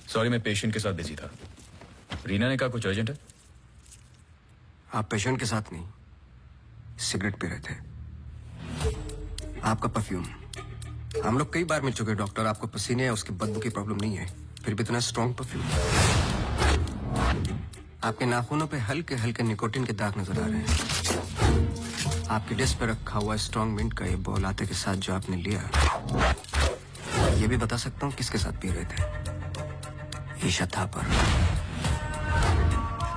Sorry, मैं patient के साथ बिजी था। रीना ने कहा कुछ अर्जेंट है। आप पेशेंट के साथ नहीं, सिगरेट पी रहे थे। आपका परफ्यूम, हम लोग कई बार मिल चुके हैं डॉक्टर। आपको पसीने या उसकी बदबू की प्रॉब्लम नहीं है, फिर भी इतना स्ट्रॉन्ग परफ्यूम। आपके नाखूनों पे हल्के हल्के निकोटिन के दाग नजर आ रहे हैं। आपके डेस्क पे रखा हुआ स्ट्रॉन्ग मिंट का ये बॉल आते के साथ जो आपने लिया, ये भी बता सकता हूँ किसके साथ पी रहे थे। Isha Thapar.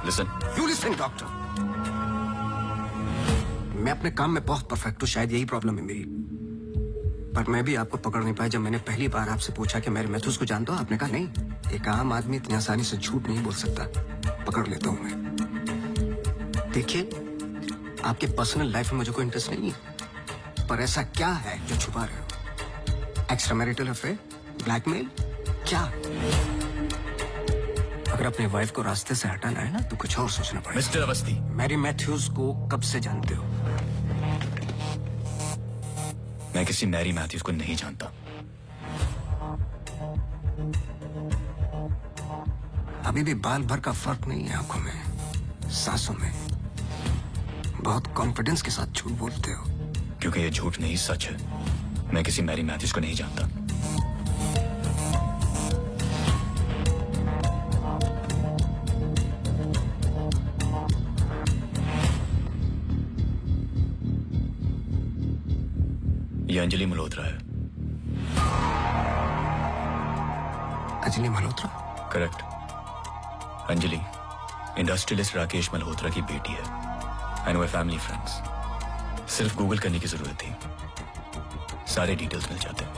Listen. You listen doctor. मैं अपने काम में बहुत परफेक्ट हूँ, शायद यही प्रॉब्लम है मेरी। पर मैं भी आपको पकड़ नहीं पाया। जब मैंने पहली बार आपसे पूछा कि मेरे मैथ्यूज को जानते हो, आपने कहा नहीं। एक आम आदमी इतनी आसानी से झूठ नहीं बोल सकता। पकड़ लेता हूँ मैं। देखिए, आपके पर्सनल लाइफ में मुझे कोई इंटरेस्ट नहीं है, पर ऐसा क्या है जो छुपा रहे हो? एक्स्ट्रा मैरिटल अफेयर, ब्लैकमेल, क्या? अगर अपने वाइफ को रास्ते से हटाना है ना, तो कुछ और सोचना पड़ेगा। मिस्टर अवस्थी, मैरी मैथ्यूज को कब से जानते हो? मैं किसी मैरी मैथ्यूज को नहीं जानता। अभी भी बाल भर का फर्क नहीं है आंखों में, सांसों में। बहुत कॉन्फिडेंस के साथ झूठ बोलते हो। क्योंकि ये झूठ नहीं, सच है। मैं किसी मैरी मैथ्यूज को नहीं जानता। ये अंजलि मल्होत्रा है। अंजलि मल्होत्रा? करेक्ट। अंजलि इंडस्ट्रियलिस्ट राकेश मल्होत्रा की बेटी है। I know family friends. सिर्फ गूगल करने की जरूरत थी, सारे डिटेल्स मिल जाते।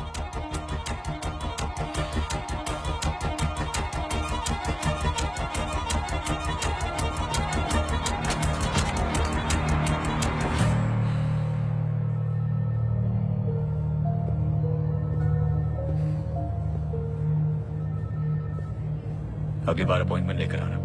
अगली बार अपॉइंटमेंट लेकर आना।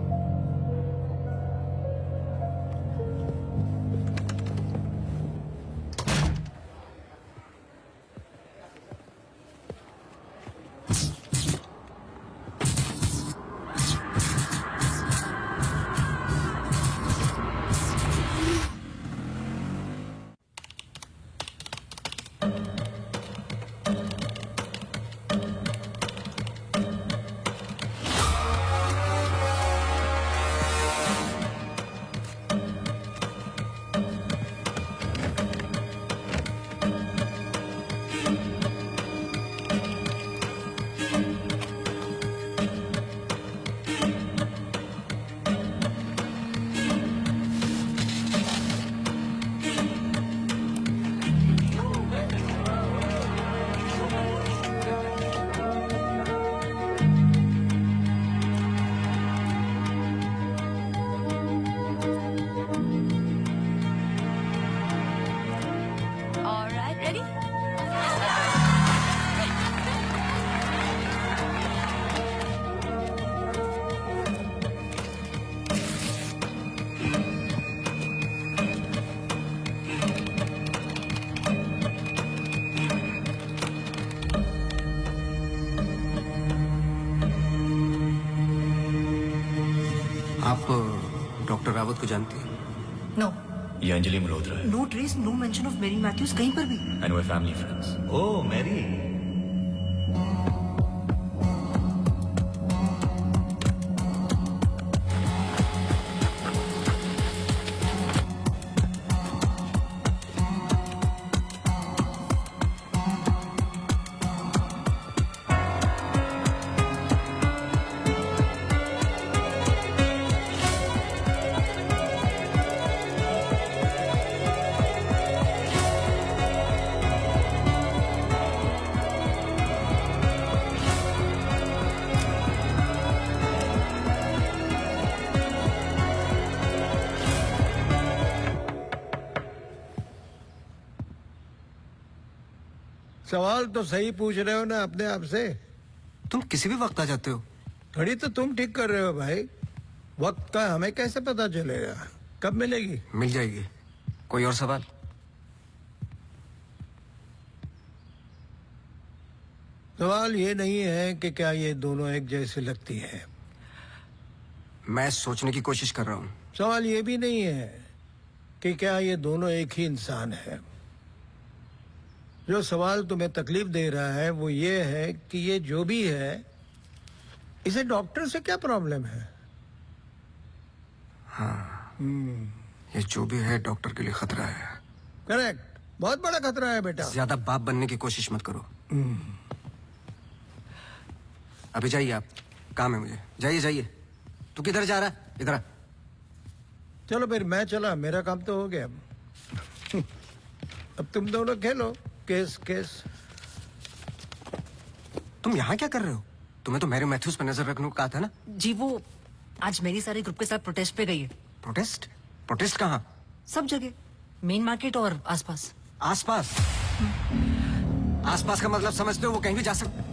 रावत को जानती है? नो, ये अंजलि मल्होत्रा है no trace, no mention of Mary Matthews कहीं पर भी। एंड वे फैमिली फ्रेंड्स। ओ मैरी, सवाल तो सही पूछ रहे हो ना अपने आप से। तुम किसी भी वक्त आ जाते हो। घड़ी तो तुम ठीक कर रहे हो भाई, वक्त का हमें कैसे पता चलेगा? कब मिलेगी? मिल जाएगी। कोई और सवाल? सवाल ये नहीं है कि क्या ये दोनों एक जैसी लगती है। मैं सोचने की कोशिश कर रहा हूँ। सवाल ये भी नहीं है कि क्या ये दोनों एक ही इंसान है। जो सवाल तुम्हें तकलीफ दे रहा है वो ये है कि ये जो भी है, इसे डॉक्टर से क्या प्रॉब्लम है? ये जो भी है डॉक्टर के लिए खतरा है। करेक्ट, बहुत बड़ा खतरा है बेटा। ज्यादा बाप बनने की कोशिश मत करो। अभी जाइए, आप काम है मुझे। जाइए जाइए। तू किधर जा रहा है? इधर आ। चलो फिर मैं चला, मेरा काम तो हो गया। अब तुम दोनों खेलो केस केस। तुम यहाँ क्या कर रहे हो? तुम्हें तो मैरी मैथ्यूज पर नजर रखने को कहा था ना? जी वो आज मेरी सारे ग्रुप के साथ प्रोटेस्ट पे गई है। प्रोटेस्ट? प्रोटेस्ट कहाँ? सब जगह, मेन मार्केट और आसपास। आसपास? आसपास का मतलब समझते हो? वो कहीं भी जा सकते।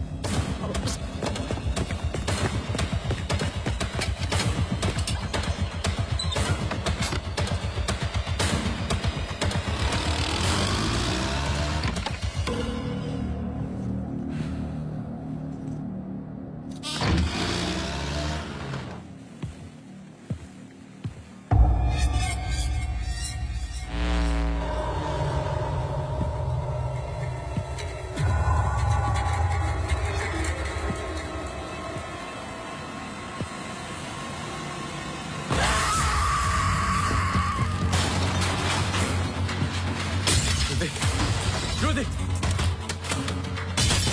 Rudy!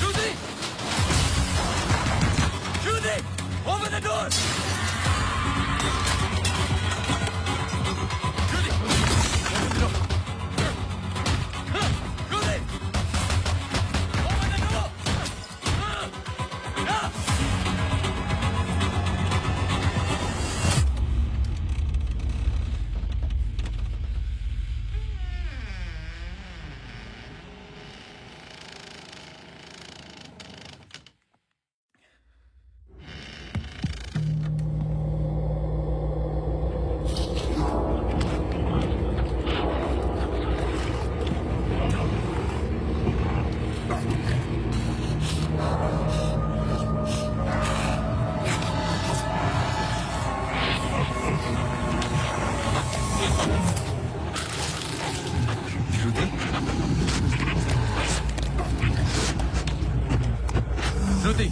Rudy! Rudy! Open the door! Rudy! Open the door! Rudy! Open the door! Rudy!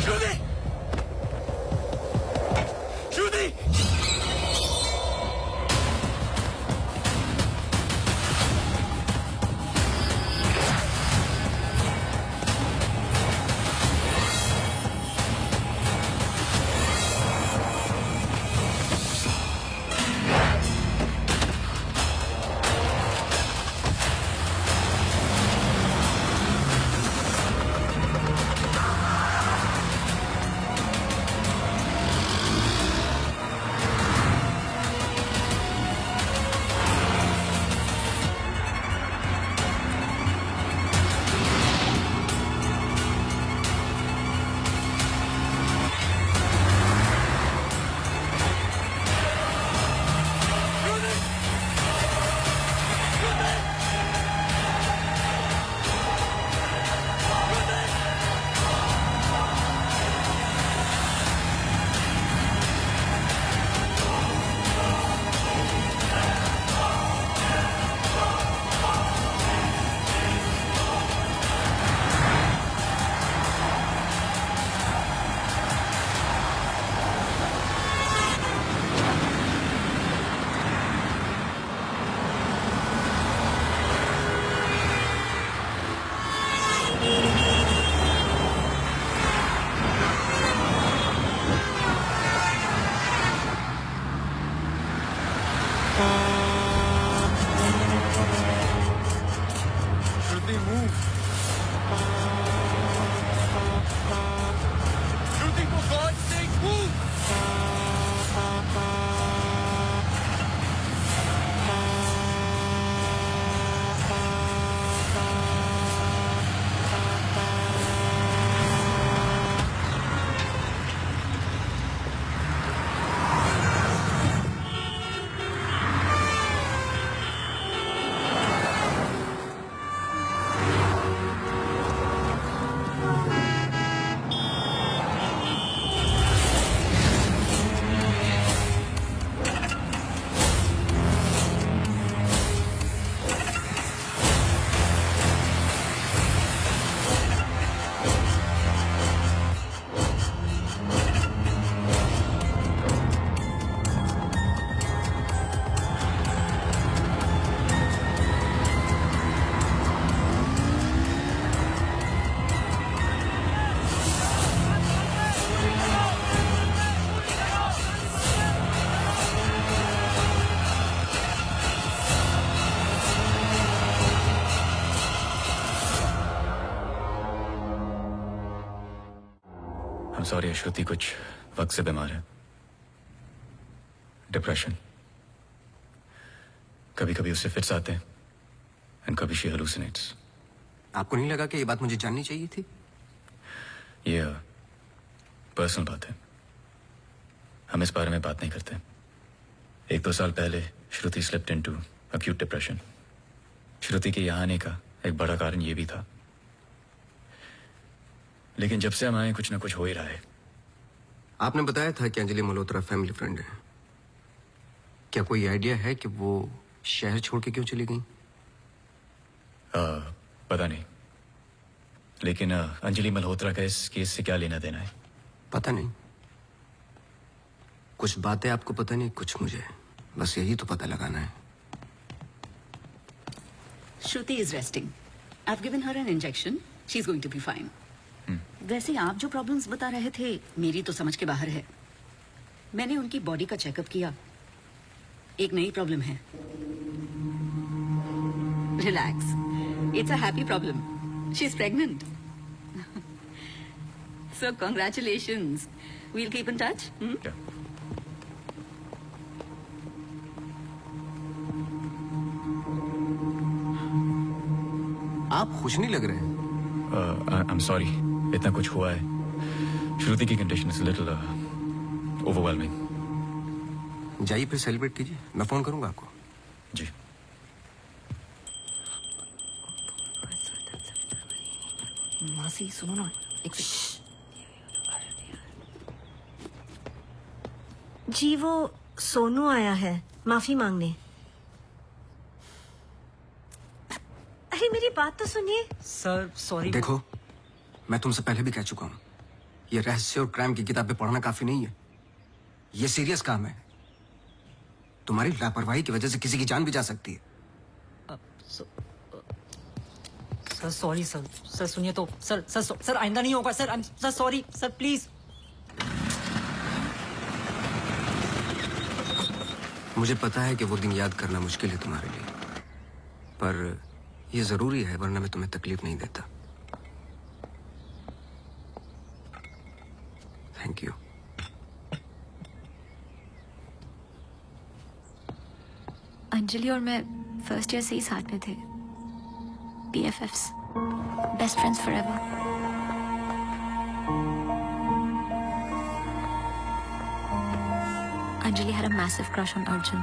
Rudy! Shruti, move. Shruti, for God's sake, move. I'm sorry, श्रुति कुछ वक्त से बीमार है. डिप्रेशन. कभी कभी उससे फिट्स आते हैं एंड कभी शी हेलुसिनेट्स. आपको नहीं लगा कि ये बात मुझे जाननी चाहिए थी? ये पर्सनल बात है, हम इस बारे में बात नहीं करते. 1-2 साल पहले श्रुति स्लिप्ड इनटू एक्यूट डिप्रेशन. श्रुति के यहाँ आने का एक बड़ा कारण ये भी था, लेकिन जब से हम आए कुछ ना कुछ हो ही रहा है. आपने बताया था कि अंजलि मल्होत्रा फैमिली फ्रेंड है. क्या कोई आइडिया है कि वो शहर छोड़ के क्यों चली गई? पता नहीं, लेकिन अंजलि मल्होत्रा का इस केस से क्या लेना देना है? पता नहीं. कुछ बातें आपको पता नहीं, कुछ मुझे. बस यही तो पता लगाना है. Shruti is resting. I've given her an injection. She's going to be fine. वैसे आप जो प्रॉब्लम्स बता रहे थे मेरी तो समझ के बाहर है. मैंने उनकी बॉडी का चेकअप किया. एक नई प्रॉब्लम है. Relax. It's a happy problem. She is pregnant. So congratulations. We'll keep in touch. क्या? आप खुश नहीं लग रहे हैं. I'm sorry, इतना कुछ हुआ है. श्रुति की कंडीशन इज लिटिल ओवरवेलमिंग. जाइए फिर सेलिब्रेट कीजिए. मैं फोन करूंगा आपको. जी. मासी सुनो ना एक जी वो सोनू आया है माफी मांगने. अरे मेरी बात तो सुनिए. Sir sorry. देखो, मैं तुमसे पहले भी कह चुका हूं, ये रहस्य और क्राइम की किताबें पढ़ना काफी नहीं है. ये सीरियस काम है. तुम्हारी लापरवाही की वजह से किसी की जान भी जा सकती है. Sir sorry sir. सर सुनिए तो सर सर सर आइंदा नहीं होगा sir. Sir sorry sir please. मुझे पता है कि वो दिन याद करना मुश्किल है तुम्हारे लिए, पर ये जरूरी है, वरना मैं तुम्हें तकलीफ नहीं देता. Thank you. अंजलि और मैं फर्स्ट ईयर से ही साथ में थे. BFFs, best friends forever. Anjali had a massive crush on Arjun.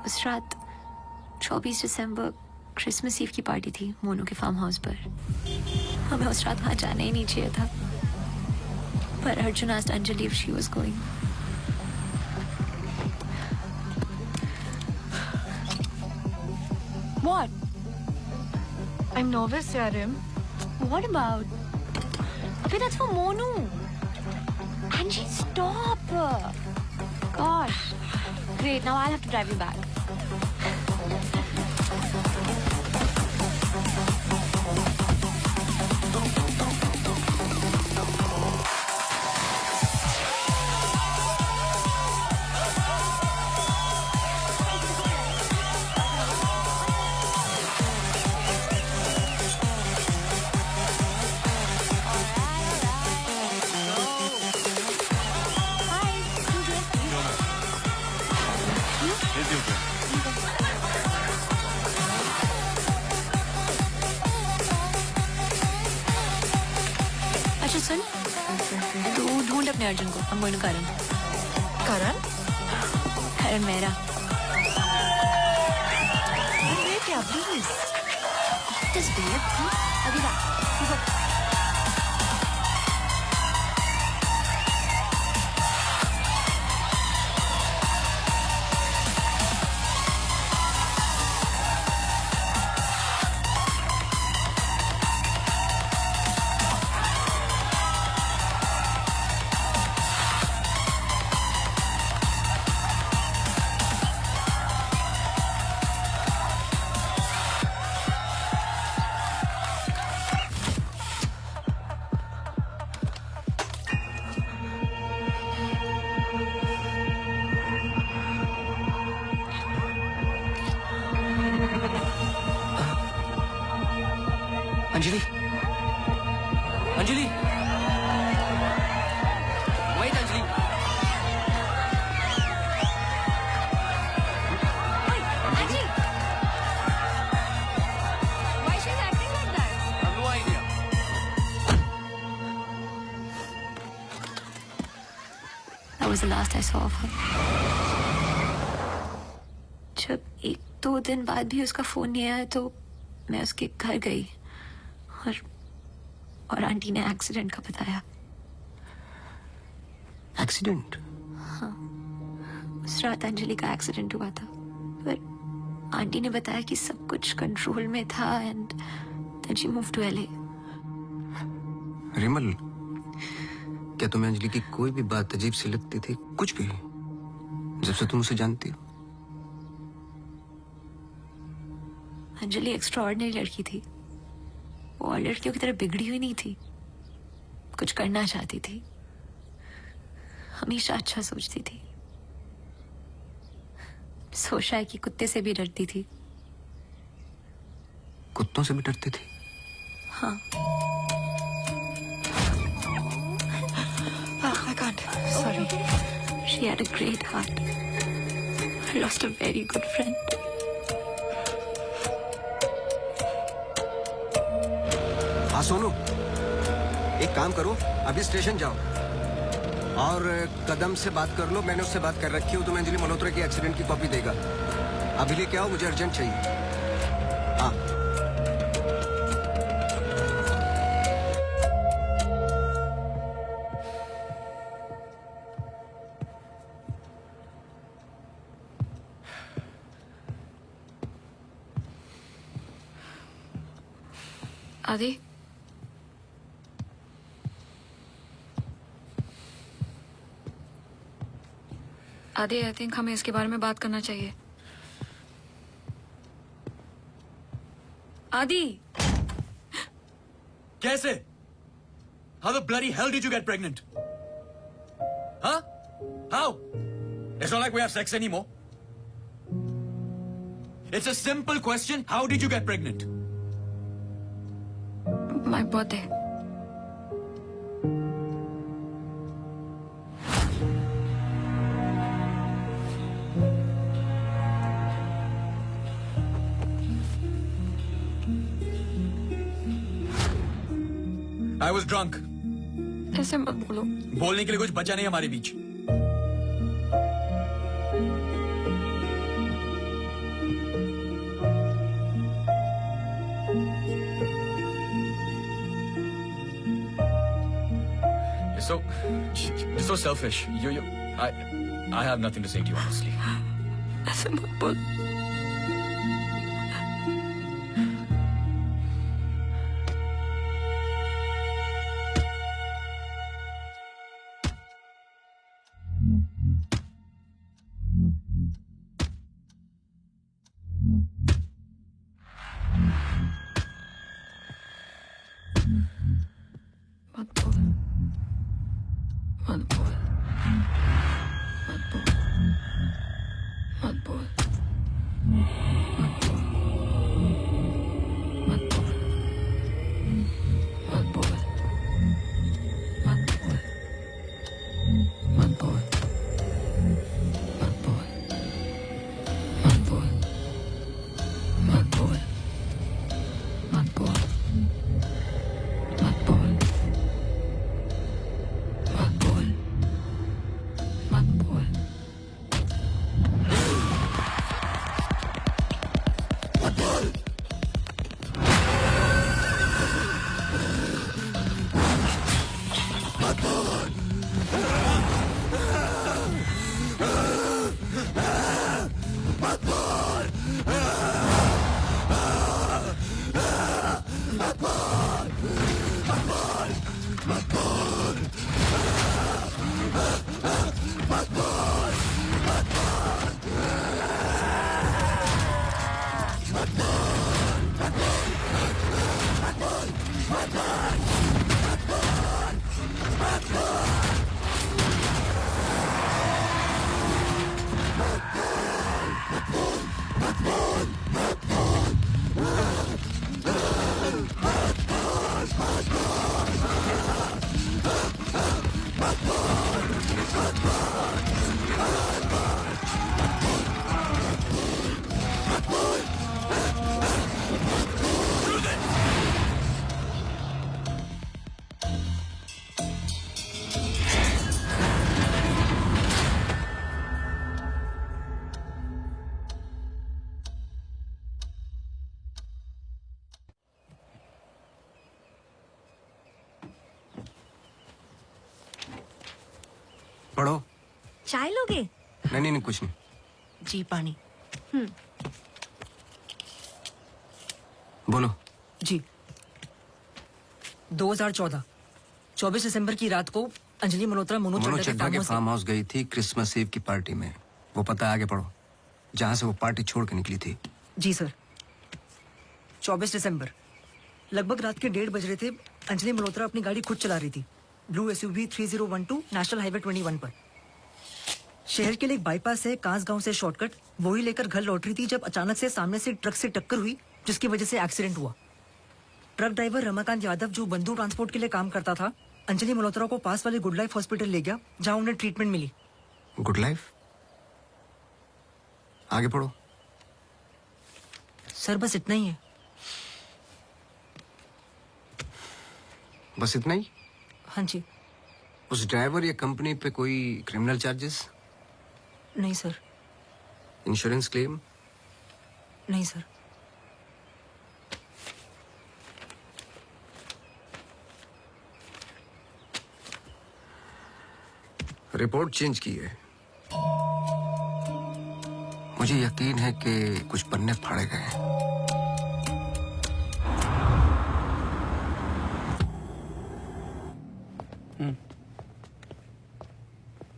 उस रात 24 दिसंबर क्रिसमस ईव की पार्टी थी मोनू के फार्म हाउस पर. हमें उस रात वहां जाना ही नहीं चाहिए था, पर Arjun asked Anjali if she was going. What? I'm nervous, Yarim. What about? Abhi, that's for Monu. Angie, stop. Gosh. Great, now I'll have to drive you back. अपने अर्जुन को। I'm going to Karan. Karan? Karan मेरा। Wait, yeah, please. This babe, अभी बात। Anjali, Anjali, wait, Anjali. Angie! Why she's acting like that? I have no idea. That was the last I saw of her. जब 1-2 दिन बाद भी उसका फोन नहीं आया तो मैं उसके घर गई और आंटी ने एक्सीडेंट का बताया। एक्सीडेंट? उस रात अंजलि का एक्सीडेंट हुआ था, पर आंटी ने बताया कि सब कुछ कंट्रोल में था and then she move to LA। Rimal, क्या तुम्हें अंजलि की कोई भी बात अजीब सी लगती थी? कुछ भी, जब से तुम उसे जानती हो? अंजलि एक्स्ट्राऑर्डिनरी लड़की थी। वो और लड़कियों की तरह बिगड़ी हुई नहीं थी, कुछ करना चाहती थी, हमेशा अच्छा सोचती थी। सोचा है कि कुत्ते से भी डरती थी। कुत्तों से भी डरती थी? हाँ। I can't. Sorry. She had a great heart. I lost a very good friend. हाँ सोनू, एक काम करो, अभी स्टेशन जाओ और कदम से बात कर लो। मैंने उससे बात कर रखी हो, तुम्हें अंजलि मल्होत्रा की एक्सीडेंट की कॉपी देगा। अभी लेके आओ, मुझे अर्जेंट चाहिए। हाँ। आदि, आदि, आई थिंक हमें इसके बारे में बात करना चाहिए। आदि, कैसे? How the bloody hell did you get pregnant? Huh? How? It's not like we have sex anymore. It's a simple question. How did you get pregnant? my birthday. I was drunk. ऐसे मत बोलो। बोलने के लिए कुछ बचा नहीं हमारे बीच। You're so selfish. I have nothing to say to you, honestly. ऐसे मत बोल। मत बोल, मत बोल, मत बोल, मत बोल। पढ़ो। चाय लोगे? नहीं नहीं नहीं, कुछ नहीं। जी पानी। बोलो। जी 2014 24 दिसंबर की रात को अंजलि मल्होत्रा मोनू मोनू चड्ढा चड्ढा के के फार्म हाउस गई थी क्रिसमस ईव की पार्टी में। वो पता है, आगे पढ़ो। जहां से वो पार्टी छोड़ के निकली थी। जी सर 24 दिसंबर लगभग रात के 1:30 बज रहे थे। अंजलि मल्होत्रा अपनी गाड़ी खुद चला रही थी ब्लू SUV 3012 नेशनल हाईवे 21 पर। शहर के लिए एक बाईपास है कांस गांव से शॉर्टकट, वही लेकर घर लौट रही थी जब अचानक से सामने से ट्रक से टक्कर हुई जिसकी वजह से एक्सीडेंट हुआ। ट्रक ड्राइवर रमाकांत यादव जो बंधु ट्रांसपोर्ट के लिए काम करता था अंजलि मल्होत्रा को पास वाले गुड लाइफ हॉस्पिटल ले गया जहां उन्हें ट्रीटमेंट मिली। Good life? आगे पढ़ो। सर बस इतना ही है। बस इतना ही? हाँ जी। उस ड्राइवर या कंपनी पे कोई क्रिमिनल चार्जेस? नहीं सर। Insurance claim? नहीं सर। रिपोर्ट चेंज की है। मुझे यकीन है कि कुछ पन्ने फाड़े गए हैं।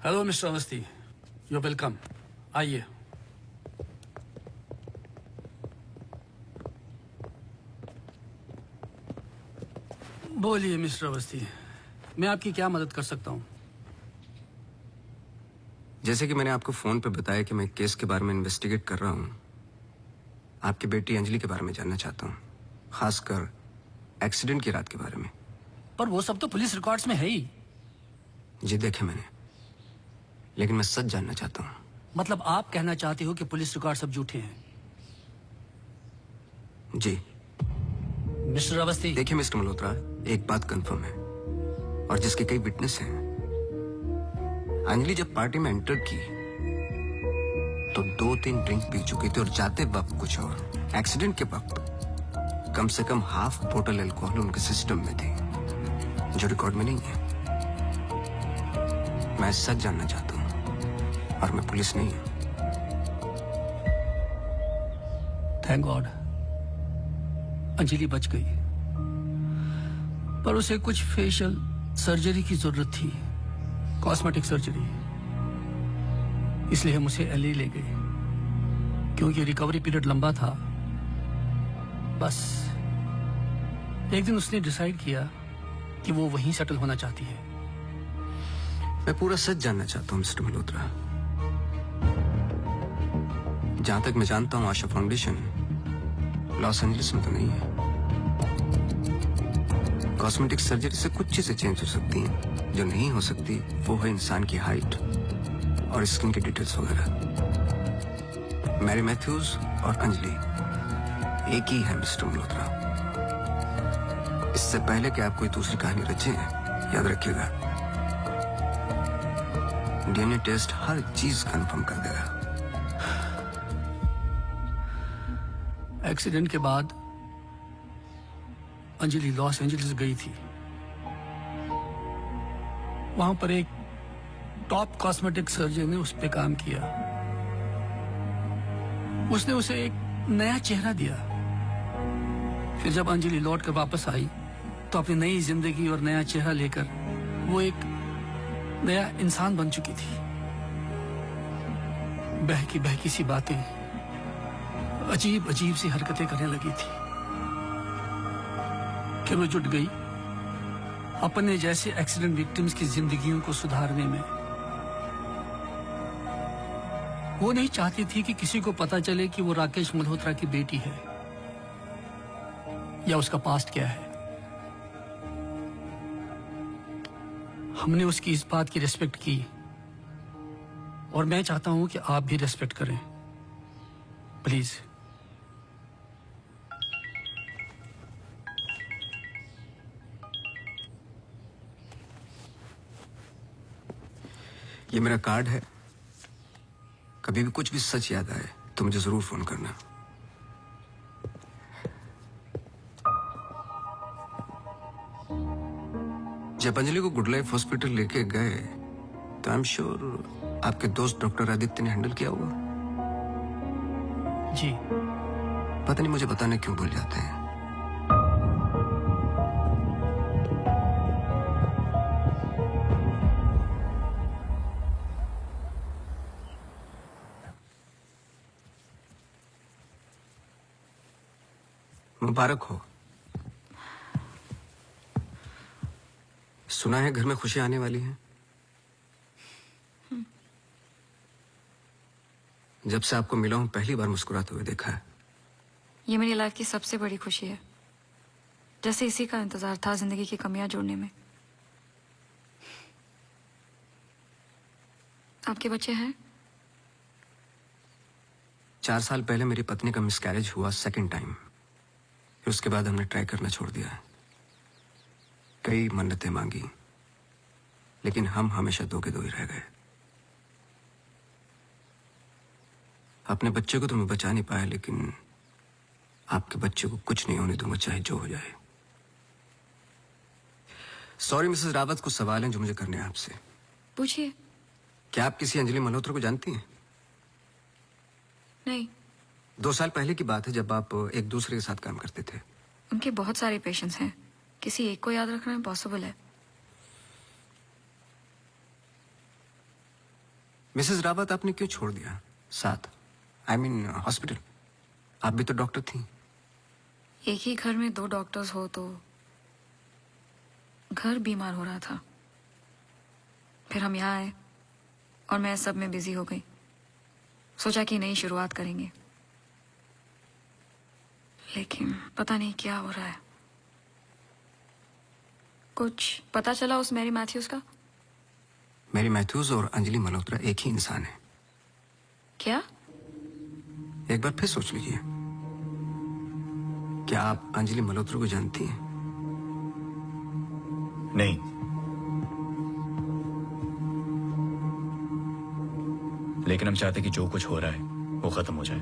Hello mister Awasthi, you welcome. आइए। बोलिए मिस्टर अवस्थी, मैं आपकी क्या मदद कर सकता हूँ? जैसे कि मैंने आपको फोन पे बताया कि मैं केस के बारे में इन्वेस्टिगेट कर रहा हूँ। आपकी बेटी अंजलि के बारे में जानना चाहता हूँ, खासकर एक्सीडेंट की रात के बारे में। पर वो सब तो पुलिस रिकॉर्ड्स में है ही। जी देखे मैंने, लेकिन मैं सच जानना चाहता हूँ। मतलब आप कहना चाहते हो कि पुलिस रिकॉर्ड सब झूठे हैं? जी। मिस्टर अवस्थी, देखिए मिस्टर मल्होत्रा, एक बात कंफर्म है और जिसके कई विटनेस हैं। अंजलि जब पार्टी में एंटर की तो 2-3 ड्रिंक पी चुकी थी और जाते वक्त कुछ और। एक्सीडेंट के वक्त कम से कम हाफ बोतल अल्कोहल उनके सिस्टम में थी, जो रिकॉर्ड में नहीं है। मैं सच जानना चाहता हूँ और मैं पुलिस नहीं हूँ। थैंक गॉड अंजलि बच गई, पर उसे कुछ फेशियल सर्जरी की जरूरत थी, कॉस्मेटिक सर्जरी। इसलिए हम उसे LA ले गए क्योंकि रिकवरी पीरियड लंबा था। बस एक दिन उसने डिसाइड किया कि वो वहीं सेटल होना चाहती है। मैं पूरा सच जानना चाहता हूँ मिस्टर मल्होत्रा। जहां तक मैं जानता हूँ आशा फाउंडेशन लॉस एंजलिस में तो नहीं है। कॉस्मेटिक सर्जरी से कुछ चीजें चेंज हो सकती हैं, जो नहीं हो सकती वो है इंसान की हाइट और स्किन की डिटेल्स वगैरह। मैरी मैथ्यूज और अंजलि एक ही है मिस्टर मल्होत्रा। इससे पहले कि आप कोई दूसरी कहानी रचें, याद रखिएगा DNA टेस्ट हर चीज कंफर्म कर देगा। एक्सीडेंट के बाद अंजलि लॉस एंजलिस गई थी। वहां पर एक टॉप कॉस्मेटिक सर्जन ने उस पे काम किया। उसने उसे एक नया चेहरा दिया। फिर जब अंजलि लौट कर वापस आई तो अपनी नई जिंदगी और नया चेहरा लेकर वो एक नया इंसान बन चुकी थी। बहकी बहकी सी बातें, अजीब अजीब सी हरकतें करने लगी थी कि वो जुट गई अपने जैसे एक्सीडेंट विक्टिम्स की जिंदगियों को सुधारने में। वो नहीं चाहती थी कि किसी को पता चले कि वो राकेश मल्होत्रा की बेटी है या उसका पास्ट क्या है। हमने उसकी इस बात की रिस्पेक्ट की और मैं चाहता हूं कि आप भी रिस्पेक्ट करें, प्लीज। ये मेरा कार्ड है, कभी भी कुछ भी सच याद आए तो मुझे जरूर फोन करना। जब अंजलि को गुड लाइफ हॉस्पिटल लेके गए तो आई एम श्योर आपके दोस्त डॉक्टर आदित्य ने हैंडल किया होगा। जी। पता नहीं मुझे बताने क्यों भूल जाते हैं। मुबारक हो। सुना है घर में खुशी आने वाली है। जब से आपको मिला हूं पहली बार मुस्कुराते हुए देखा है। ये मेरी लाइफ की सबसे बड़ी खुशी है, जैसे इसी का इंतजार था जिंदगी की कमियां जोड़ने में। आपके बच्चे हैं? 4 साल पहले मेरी पत्नी का मिसकैरेज हुआ सेकंड टाइम। फिर उसके बाद हमने ट्राई करना छोड़ दिया है। कई मन्नतें मांगी, लेकिन हम हमेशा दो के दो ही रह गए। अपने बच्चे को तो मैं बचा नहीं पाया, लेकिन आपके बच्चे को कुछ नहीं होने दूंगा, चाहे जो हो जाए। सॉरी मिसेस रावत, कुछ सवाल हैं जो मुझे करने हैं आपसे। पूछिए। क्या आप किसी अंजलि मल्होत्रा को जानती हैं? नहीं। 2 साल पहले की बात है जब आप एक दूसरे के साथ काम करते थे। उनके बहुत सारे पेशेंट्स हैं, किसी एक को याद रखना इम्पॉसिबल है। मिसेस रावत, आपने क्यों छोड़ दिया साथ? I mean hospital. आप भी तो डॉक्टर थी। एक ही घर में 2 डॉक्टर्स हो तो घर बीमार हो रहा था। फिर हम यहाँ आए और मैं सब में बिजी हो गई। सोचा कि नई शुरुआत करेंगे, लेकिन पता नहीं क्या हो रहा है। कुछ पता चला उस मैरी मैथ्यूज का? मैरी मैथ्यूज और अंजलि मल्होत्रा एक ही इंसान है। क्या? एक बार फिर सोच लीजिए। क्या आप अंजलि मल्होत्रा को जानती हैं? नहीं। लेकिन हम चाहते कि जो कुछ हो रहा है वो खत्म हो जाए।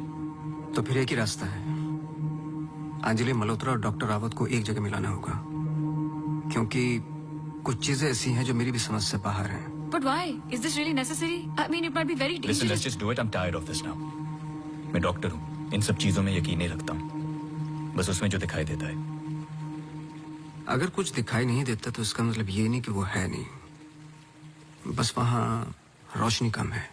तो फिर एक ही रास्ता है। अंजलि मल्होत्रा और डॉक्टर रावत को एक जगह मिलाना होगा, क्योंकि कुछ चीजें ऐसी हैं जो मेरी भी समझ से बाहर हैं। But why? Is this really necessary? I mean, it might be very Listen, dangerous. let's just do it. I'm tired of this now. मैं डॉक्टर हूँ, इन सब चीजों में यकीन नहीं रखता हूँ, बस उसमें जो दिखाई देता है। अगर कुछ दिखाई नहीं देता तो इसका मतलब ये नहीं कि वो है नहीं, बस वहां रोशनी कम है।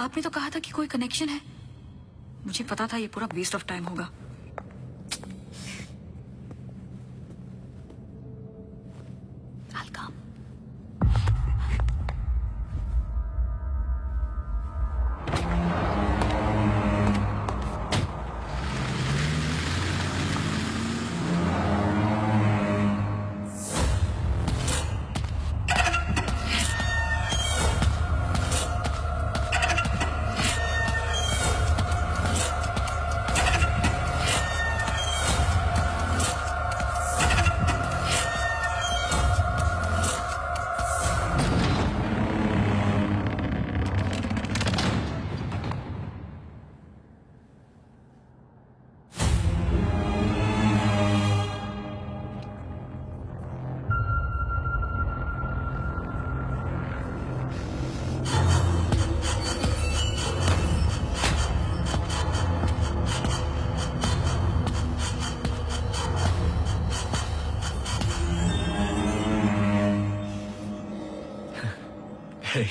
आपने तो कहा था कि कोई कनेक्शन है। मुझे पता था ये पूरा वेस्ट ऑफ टाइम होगा। I'll come. Hey.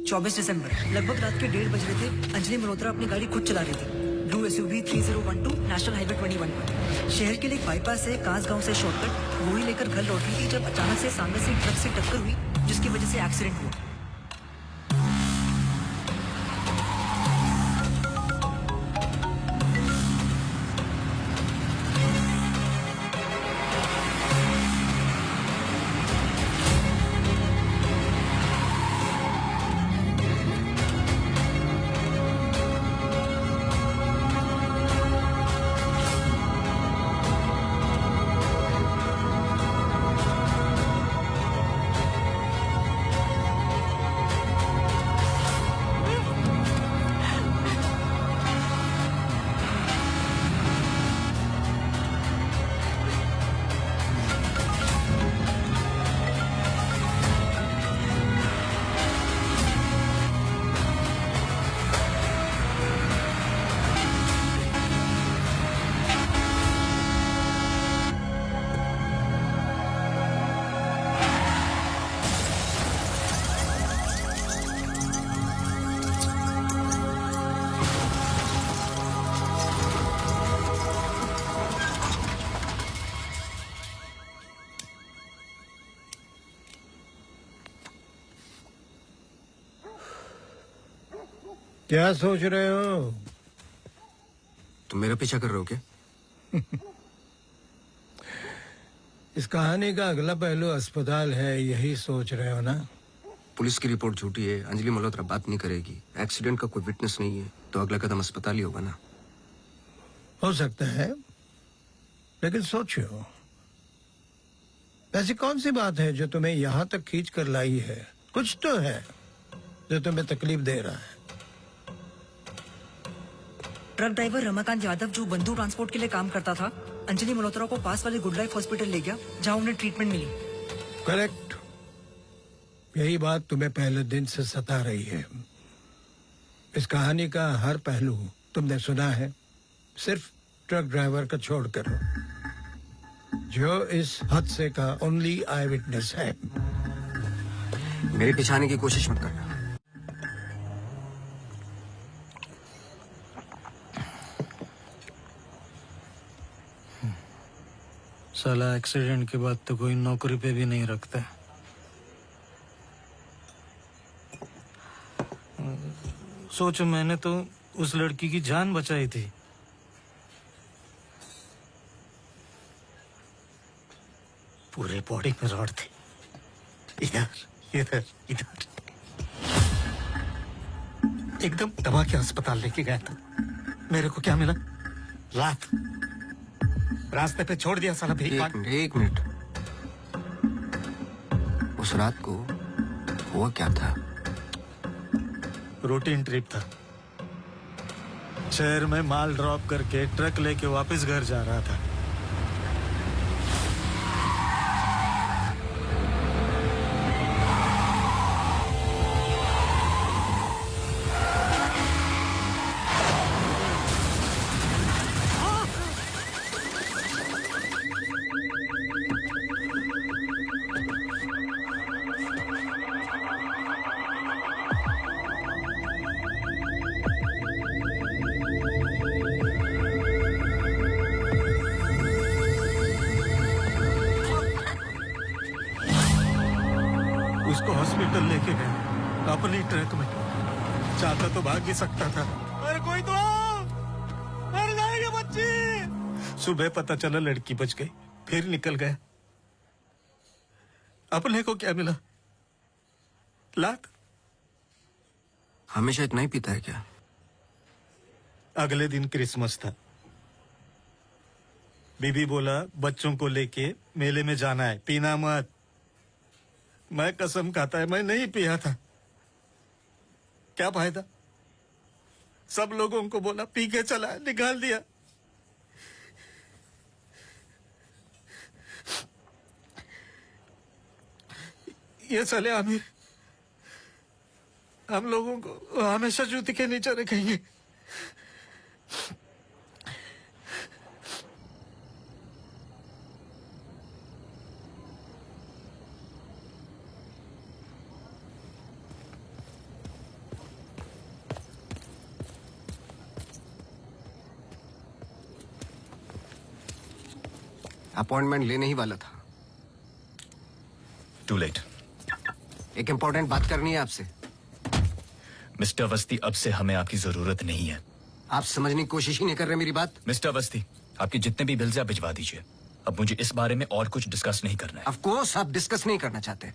चौबीस दिसंबर लगभग रात के 1:30 बज रहे थे। अंजलि मल्होत्रा अपनी गाड़ी खुद चला रही थी। ब्लू SUV 3012 नेशनल हाईवे 21 पर। शहर के लिए एक बाईपास है कांस गांव से शॉर्टकट वही लेकर घर लौट रही थी जब अचानक से सामने से ट्रक से टक्कर हुई जिसकी वजह से एक्सीडेंट हुआ। क्या सोच रहे हो? तुम मेरा पीछा कर रहे हो क्या? इस कहानी का अगला पहलू अस्पताल है, यही सोच रहे हो ना? पुलिस की रिपोर्ट झूठी है, अंजलि मल्होत्रा बात नहीं करेगी, एक्सीडेंट का कोई विटनेस नहीं है, तो अगला कदम अस्पताल ही होगा ना। हो सकता है, लेकिन सोचो, ऐसी कौन सी बात है जो तुम्हें यहां तक खींच कर लाई है? कुछ तो है जो तुम्हें तकलीफ दे रहा है। ट्रक ड्राइवर रमाकांत यादव जो बंधु ट्रांसपोर्ट के लिए काम करता था, अंजलि मल्होत्रा को पास वाले गुड लाइफ हॉस्पिटल ले गया जहां उन्हें ट्रीटमेंट मिली। करेक्ट। यही बात तुम्हें पहले दिन से सता रही है। इस कहानी का हर पहलू तुमने सुना है, सिर्फ ट्रक ड्राइवर का छोड़कर, जो इस हादसे का ओनली आई विटनेस है। मेरे पीछे आने की कोशिश मत करना। साला एक्सीडेंट के बाद तो कोई नौकरी पे भी नहीं रखता। सोचो, मैंने तो उस लड़की की जान बचाई थी। पूरे बॉडी में रॉड थे, इधर इधर इधर। एकदम दबा के अस्पताल लेके गया था। मेरे को क्या मिला? लात। रास्ते पे छोड़ दिया साला भीख मांग। एक मिनट। उस रात को हुआ क्या था? रूटीन ट्रिप था। शहर में माल ड्रॉप करके ट्रक लेके वापस घर जा रहा था। उसको हॉस्पिटल लेके गए अपनी ट्रक में। चाहता तो भाग भी सकता था। अरे कोई तो आओ! मर जाएगी बच्ची। सुबह पता चला लड़की बच गई, फिर निकल गया। अपने को क्या मिला? लात। हमेशा इतना ही पीता है क्या? अगले दिन क्रिसमस था। बीबी बोला बच्चों को लेके मेले में जाना है, पीना मत। मैं कसम खाता है मैं नहीं पिया था। क्या फायदा? सब लोगों को बोला पी के चला, निकाल दिया। ये चले आमिर, हम लोगों को हमेशा जूती के नीचे रखेंगे। अपॉइंटमेंट लेने ही वाला था। To late. एक इम्पोर्टेंट बात करनी है आपसे। मिस्टर अवस्थी, अब से हमें आपकी जरूरत नहीं है। आप समझने की कोशिश ही नहीं कर रहे मेरी बात। मिस्टर अवस्थी, आपके जितने भी बिल्स आप भिजवा दीजिए। अब मुझे इस बारे में और कुछ डिस्कस नहीं करना है। ऑफ कोर्स आप डिस्कस नहीं करना चाहते,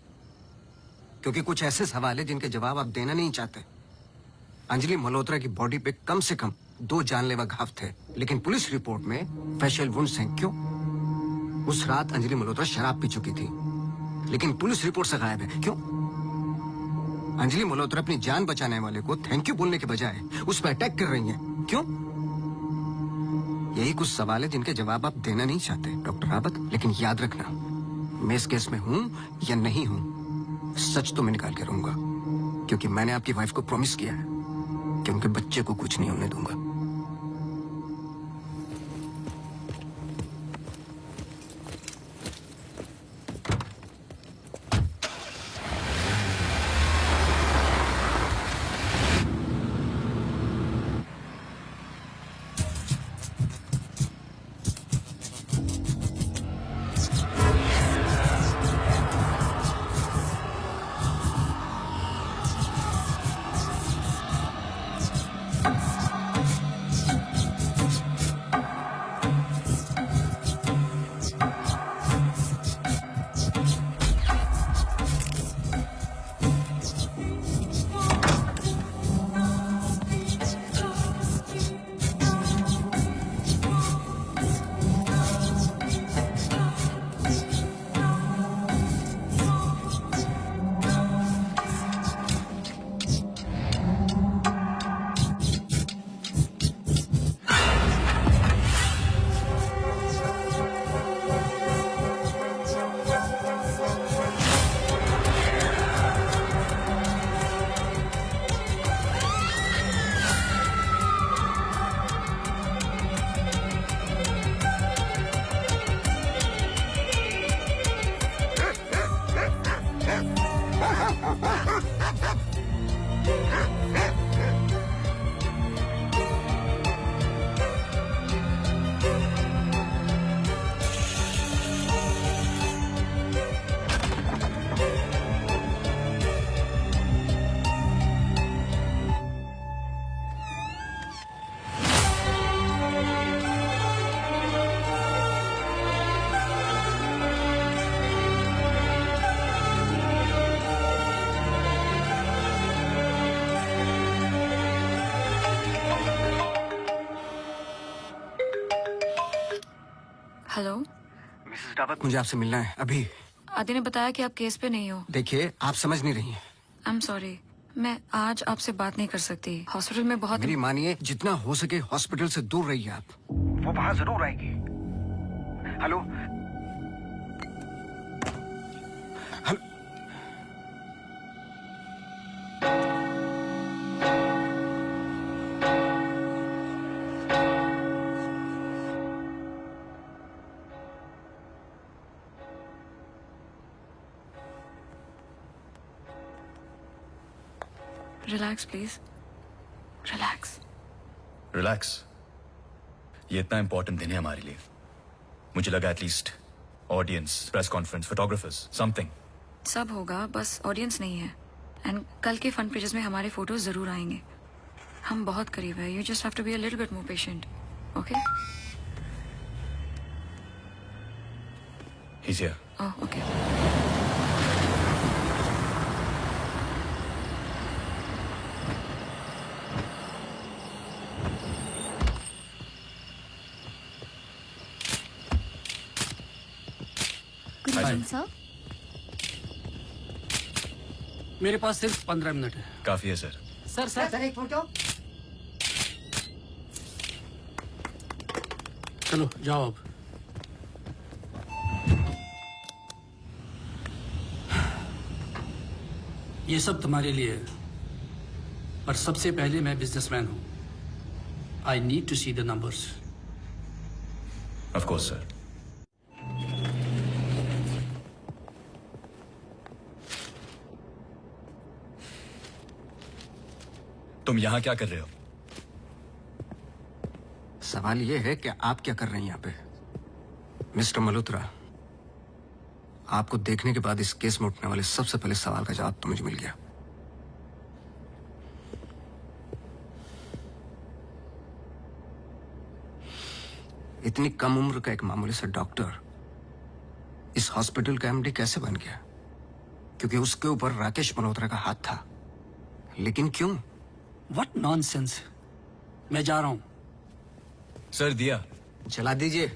क्योंकि कुछ ऐसे सवाल है जिनके जवाब आप देना नहीं चाहते। अंजलि मल्होत्रा की बॉडी पे कम से कम 2 जानलेवा घाव थे, लेकिन पुलिस रिपोर्ट में फेशियल वुंड्स हैं। क्यों? उस रात अंजलि मल्होत्रा शराब पी चुकी थी, लेकिन पुलिस रिपोर्ट से गायब है। क्यों? अंजलि मल्होत्रा अपनी जान बचाने वाले को थैंक यू बोलने के बजाय उस पर अटैक कर रही हैं। क्यों? यही कुछ सवाल है जिनके जवाब आप देना नहीं चाहते डॉक्टर रावत। लेकिन याद रखना, मैं इस केस में हूं या नहीं हूं, सच तो मैं निकाल के रहूंगा, क्योंकि मैंने आपकी वाइफ को प्रॉमिस किया है कि उनके बच्चे को कुछ नहीं होने दूंगा। हेलो, मिसेस डाबत, मुझे आपसे मिलना है अभी। आदि ने बताया कि आप केस पे नहीं हो। देखिए, आप समझ नहीं रही हैं। आई एम सॉरी, मैं आज आपसे बात नहीं कर सकती। हॉस्पिटल में बहुत मेरी मानिए, जितना हो सके हॉस्पिटल से दूर रहिए आप। वो वहां जरूर आएगी। Hello hello, relax please, relax. Relax. ये इतना इंपॉर्टेंट दिन है हमारे लिए। मुझे लगा at least audience, press conference, photographers, something. सब होगा, बस ऑडियंस नहीं है। एंड कल के फ्रंट पेजेस में हमारे फोटोज जरूर आएंगे। हम बहुत करीब है। You just have to be a little bit more patient, okay? He's here. Oh, okay. Good morning sir. मेरे पास सिर्फ 15 मिनट है। काफी है सर। सर एक फोटो। चलो जाओ अब। ये सब तुम्हारे लिए है, पर सबसे पहले मैं बिजनेसमैन हूं। I need to see the numbers. Of course sir. तुम यहां क्या कर रहे हो? सवाल ये है कि आप क्या कर रहे हैं यहाँ पे? मिस्टर मल्होत्रा, आपको देखने के बाद इस केस में उठने वाले सबसे पहले सवाल का जवाब तो मुझे मिल गया। इतनी कम उम्र का एक मामूली सा डॉक्टर इस हॉस्पिटल का एमडी कैसे बन गया? क्योंकि उसके ऊपर राकेश मल्होत्रा का हाथ था। लेकिन क्यों? What nonsense. मैं जा रहा हूं। सर दिया। चला दीजिए,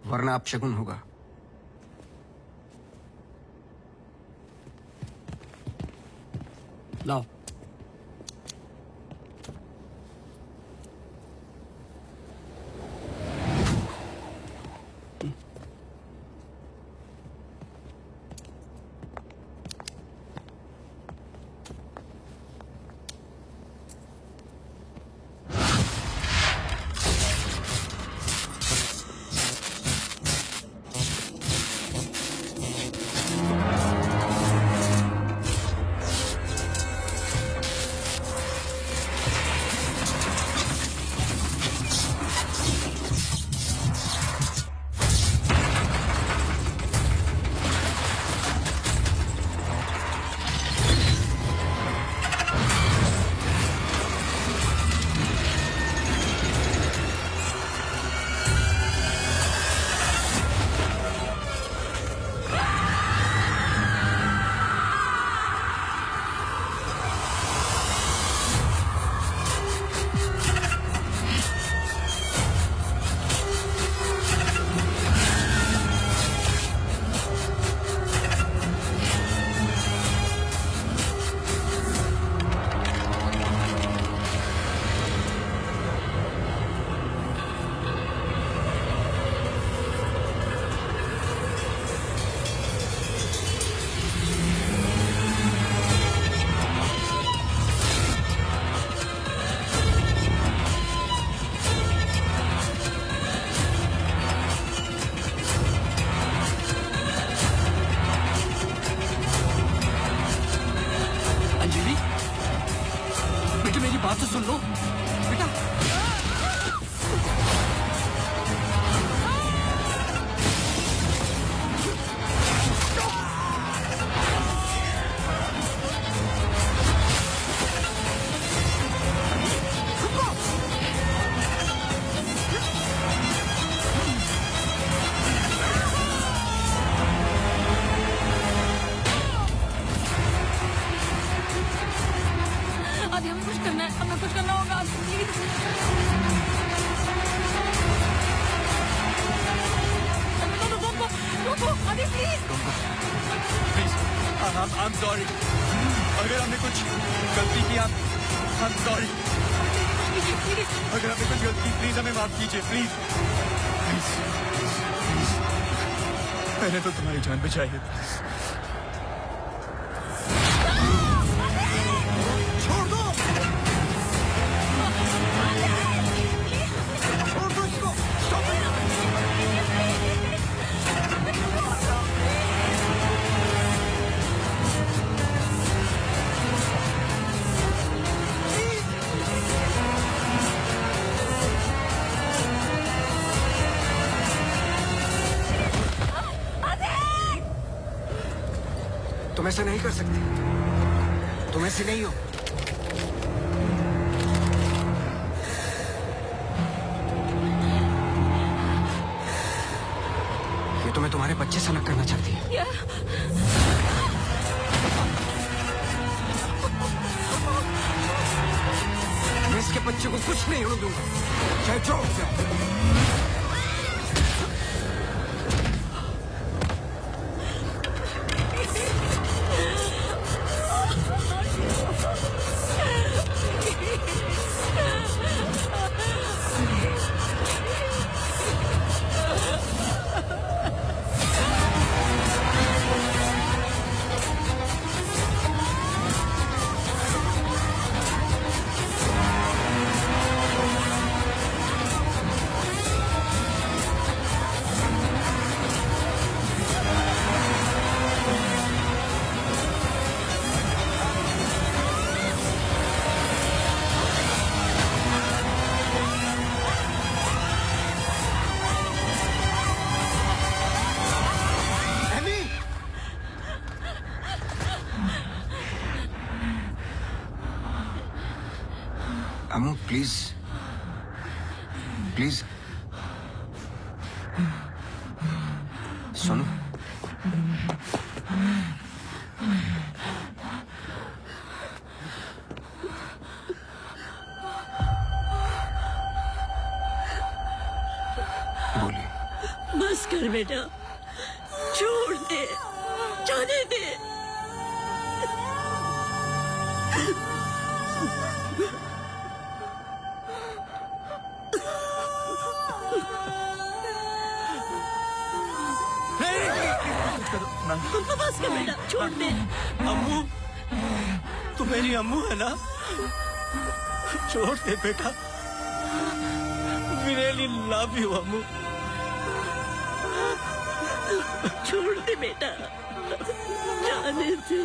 वरना आप शगुन होगा। लाओ। Please I'm sorry. अगर हमने कुछ गलती की I'm sorry. अगर हमने कुछ गलती की प्लीज हमें माफ कीजिए प्लीज प्लीज मैंने तो तुम्हारी जान बचाई है छोड़ दो छोड़ दो इसको स्टॉप तुम ऐसा नहीं कर सकते तुम ऐसे नहीं हो ये तुम्हें तुम्हारे बच्चे से अलग करना चाहती है मैं इसके बच्चे को कुछ नहीं होने दूंगा चाहे जो हो जाए अम्मू प्लीज प्लीज सुनो बोलिए बस कर बेटा छोड़ दे जाने दे बस कर बेटा छोड़ दे अम्मू तू मेरी अम्मू है ना छोड़ दे बेटा We really love you अम्मू छोड़ दे बेटा जाने दे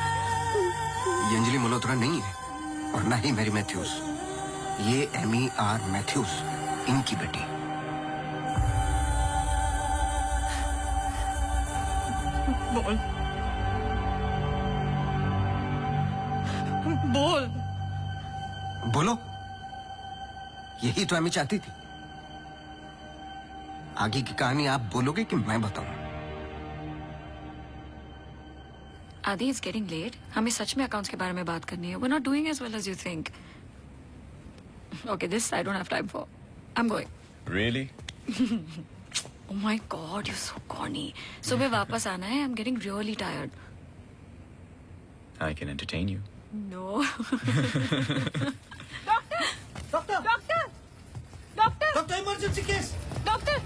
ये अंजलि मल्होत्रा नहीं है और ना ही मैरी मैथ्यूज ये एमी आर मैथ्यूज इनकी बेटी बोल बोल बोलो यही तो एमी चाहती थी आगे की कहानी आप बोलोगे कि मैं बताऊं आदि इज गेटिंग लेट हमें सच में अकाउंट्स के बारे में बात करनी है we are not doing as well as you think okay this I don't have time for I am going Really? Oh my god you so corny सुबह वापस आना है I am getting really tired I can entertain you. No doctor emergency case doctor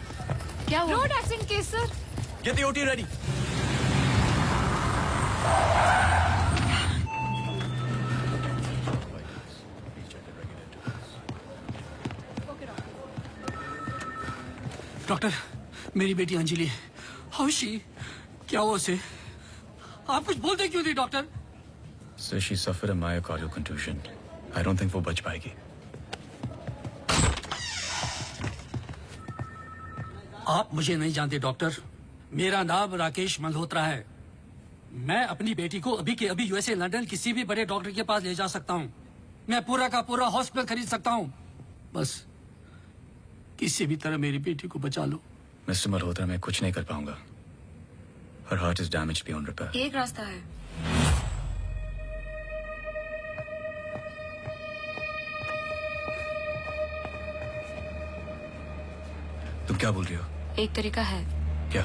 क्या हुआ road accident case sir Get the OT ready. Doctor मेरी बेटी Anjali how she क्या हुआ उसे आप कुछ बोलते क्यों नहीं doctor So she suffered a myocardial contusion. I don't think वो बच पाएगी. आप मुझे नहीं जानते डॉक्टर, मेरा नाम राकेश मल्होत्रा है। मैं अपनी बेटी को अभी के अभी यूएसए लंदन किसी भी बड़े डॉक्टर के पास ले जा सकता हूँ। मैं पूरा का पूरा हॉस्पिटल खरीद सकता हूँ। बस किसी भी तरह मेरी बेटी को बचा लो। मिस्टर मल्होत्रा, मैं कुछ नहीं कर पाऊंगा। Her heart is damaged beyond repair. एक रास्ता है। तुम क्या बोल रही हो? एक तरीका है। क्या?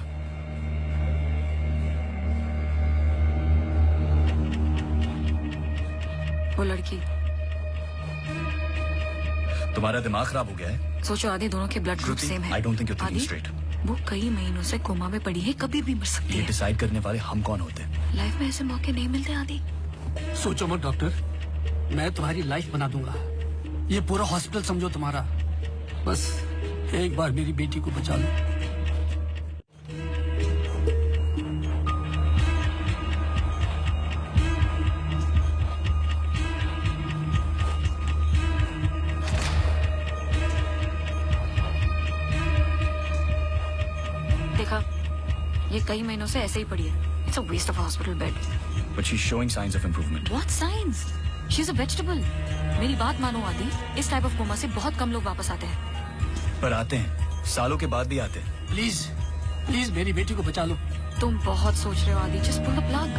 वो लड़की, तुम्हारा दिमाग खराब हो गया है? सोचो आदि दोनों के ब्लड ग्रुप सेम है। I don't think you thinking आदि, स्ट्रेट। वो कई महीनों से कोमा में पड़ी है, कभी भी मर सकती ये है। डिसाइड करने वाले हम कौन होते हैं? लाइफ में ऐसे मौके नहीं मिलते आदि। सोचो मत डॉक्टर, मैं तुम्हारी लाइफ बना दूंगा। ये पूरा हॉस्पिटल समझो तुम्हारा। बस एक बार मेरी बेटी को बचा लो। देखा, ये कई महीनों से ऐसे ही पड़ी है। It's a waste of hospital bed. But she is showing science of improvement. What science? She is a vegetable. मेरी बात मानो आदि, इस टाइप ऑफ कोमा से बहुत कम लोग वापस आते हैं। पर आते हैं, सालों के बाद भी आते हैं। प्लीज प्लीज मेरी बेटी को बचा लो। तुम बहुत सोच रहे हो Adi. Just pull the plug.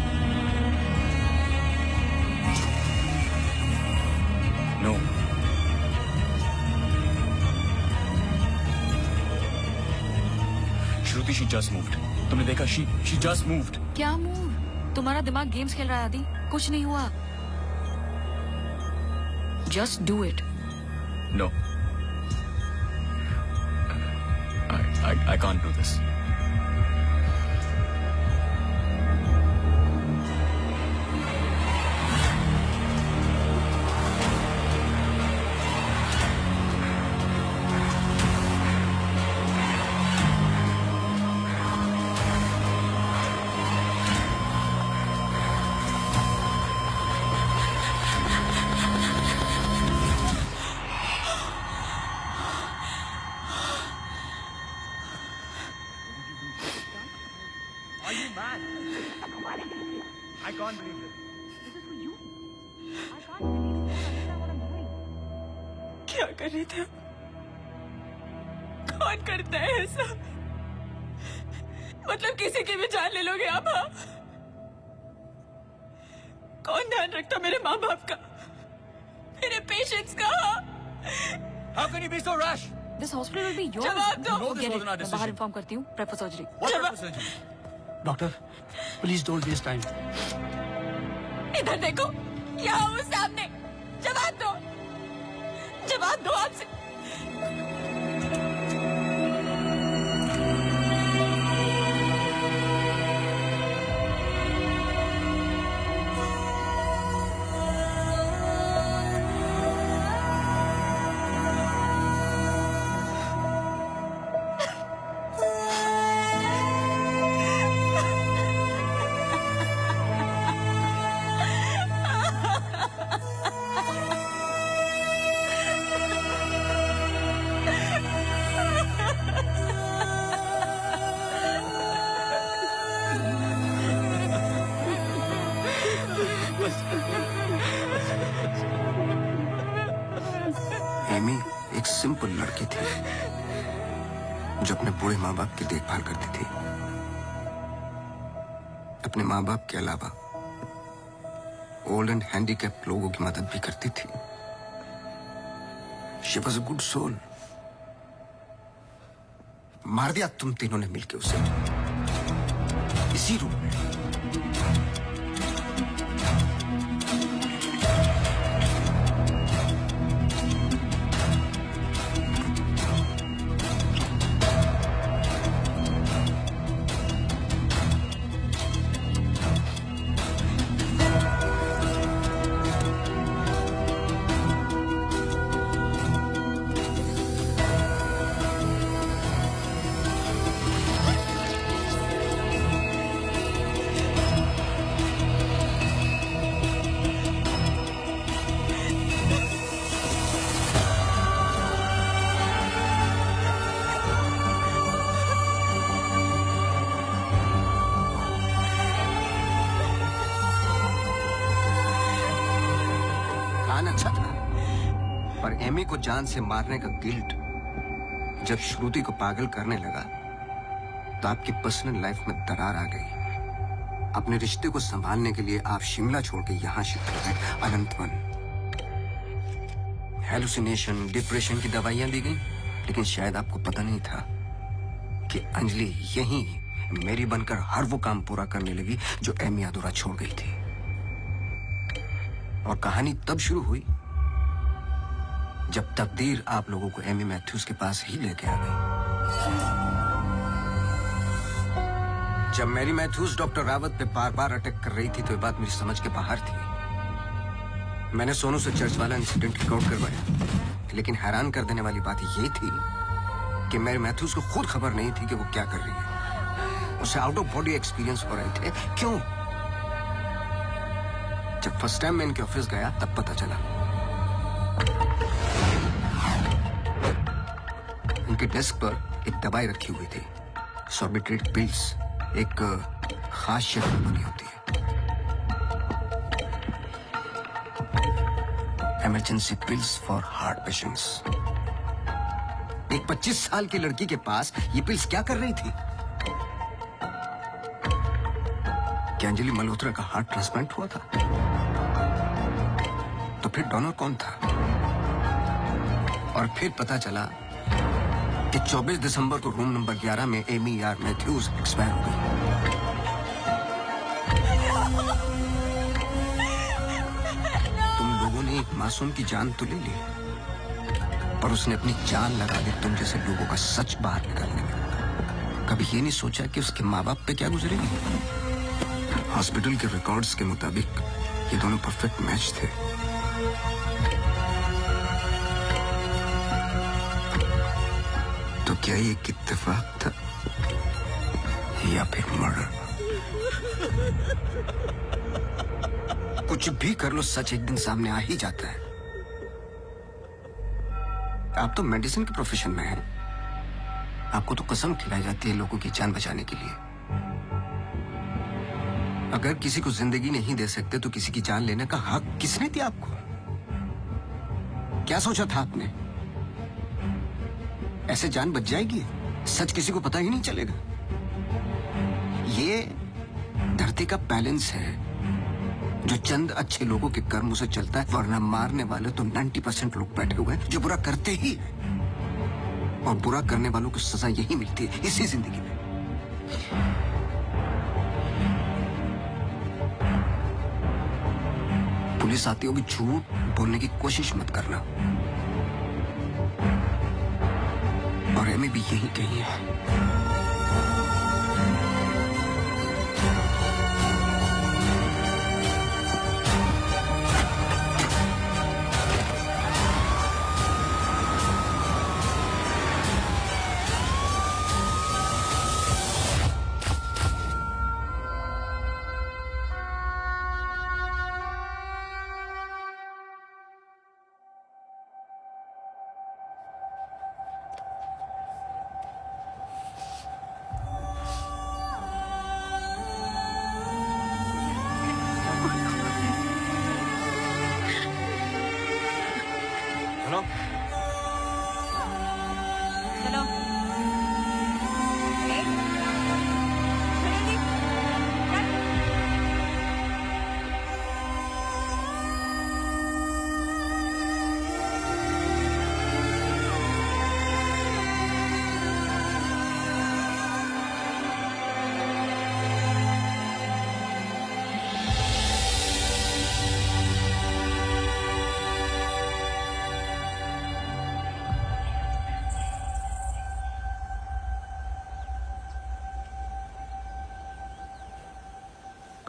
No. Shruti, she just moved. तुमने देखा? She just moved. क्या मूव? तुम्हारा दिमाग गेम्स खेल रहा है आदि। कुछ नहीं हुआ। Just do it. No, I can't do this. क्या कर रहे थे? कौन करता है ऐसा? मतलब किसी की भी जान ले लोगे आप? हाँ? कौन ध्यान रखता मेरे माँ बाप का, मेरे पेशेंट्स का? How can you be so rash? This hospital will be yours. जवाब दो। No, this wasn't our मैं decision. बाहर इन्फॉर्म करती हूँ। Prep for surgery. What type of surgery? Doctor please don't waste time. इधर देखो, यहाँ वो सामने। जवाब दो, जवाब दो आपसे। एमी एक सिंपल लड़की थी जो अपने बूढ़े माँ बाप की देखभाल करती थी। अपने माँ बाप के अलावा ओल्ड एंड हैंडीकैप लोगों की मदद भी करती थी। She was a good soul. मार दिया तुम तीनों ने मिलकर उसे इसी रूम में। और एमी को जान से मारने का गिल्ट जब श्रुति को पागल करने लगा तो आपकी पर्सनल लाइफ में दरार आ गई। अपने रिश्ते को संभालने के लिए आप शिमला छोड़ के यहां शिफ्ट हो गए अनंतवन। हेलुसिनेशन, डिप्रेशन की दवाइयां दी गई, लेकिन शायद आपको पता नहीं था कि अंजलि यहीं मेरी बनकर हर वो काम पूरा करने लगी जो एमी अधूरा छोड़ गई थी। और कहानी तब शुरू हुई जब तकदीर आप लोगों को एमी मैथ्यूज के पास ही लेके आ गई। जब मैरी मैथ्यूज डॉक्टर रावत पे बार बार अटैक कर रही थी तो ये बात मेरी समझ के बाहर थी। मैंने सोनू से चर्च वाला इंसिडेंट रिकॉर्ड करवाया, लेकिन हैरान कर देने वाली बात ये थी कि मैरी मैथ्यूज को खुद खबर नहीं थी कि वो क्या कर रही है। उसे आउट ऑफ बॉडी एक्सपीरियंस हो रहे थे। क्यों? जब फर्स्ट टाइम मैं इनके ऑफिस गया तब पता चला। उनके डेस्क पर एक दवाई रखी हुई थी, सॉर्बिट्रेट पिल्स, एक खास शक्ल बनी होती है। Emergency pills for heart patients. एक 25 साल की लड़की के पास ये पिल्स क्या कर रही थी? क्या अंजलि मल्होत्रा का हार्ट ट्रांसप्लांट हुआ था? तो फिर डोनर कौन था? और फिर पता चला कि 24 दिसंबर को रूम नंबर 11 में एमी आर मैथ्यूज एक्सपायर हो गई। तुम लोगों ने एक मासूम की जान तो ले ली, पर उसने अपनी जान लगा दी तुम जैसे लोगों का सच बाहर निकालने में। कभी ये नहीं सोचा कि उसके माँ बाप पे क्या गुजरेगी? हॉस्पिटल के रिकॉर्ड्स के मुताबिक ये दोनों परफेक्ट मैच थे। तो क्या ये एक इत्तेफाक था या फिर मर्डर? कुछ भी कर लो, सच एक दिन सामने आ ही जाता है। आप तो मेडिसिन के प्रोफेशन में हैं। आपको तो कसम खिलाई जाती है लोगों की जान बचाने के लिए। अगर किसी को जिंदगी नहीं दे सकते तो किसी की जान लेने का हक किसने दिया आपको? क्या सोचा था आपने? ऐसे जान बच जाएगी? सच किसी को पता ही नहीं चलेगा। ये धरती का बैलेंस है जो चंद अच्छे लोगों के कर्मों से चलता है, वरना मारने वाले तो 90% लोग बैठे हुए हैं जो बुरा करते ही हैं। और बुरा करने वालों को सजा यही मिलती है इसी जिंदगी में। पुलिस आती होगी, झूठ बोलने की कोशिश मत करना। और एमी भी यही कही है। हेलो, चलो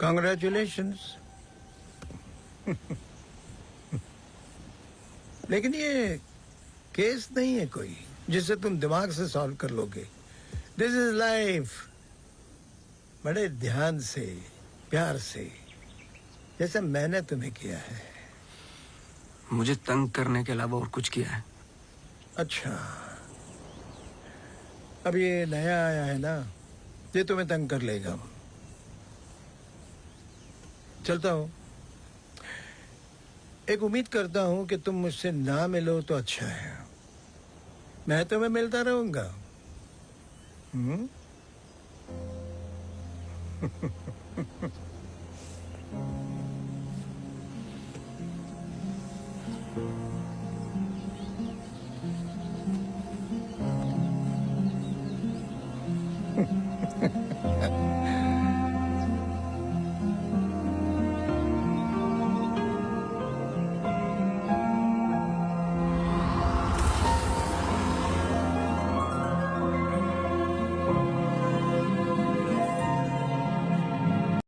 Congratulations. लेकिन ये केस नहीं है कोई जिसे तुम दिमाग से सॉल्व कर लोगे। This is life. बड़े ध्यान से, प्यार से, जैसे मैंने तुम्हें किया है। मुझे तंग करने के अलावा और कुछ किया है? अच्छा, अब ये नया आया है ना, ये तुम्हें तंग कर लेगा। चलता हूं। एक उम्मीद करता हूं कि तुम मुझसे ना मिलो तो अच्छा है। मैं तुम्हें मिलता रहूंगा। हम्म?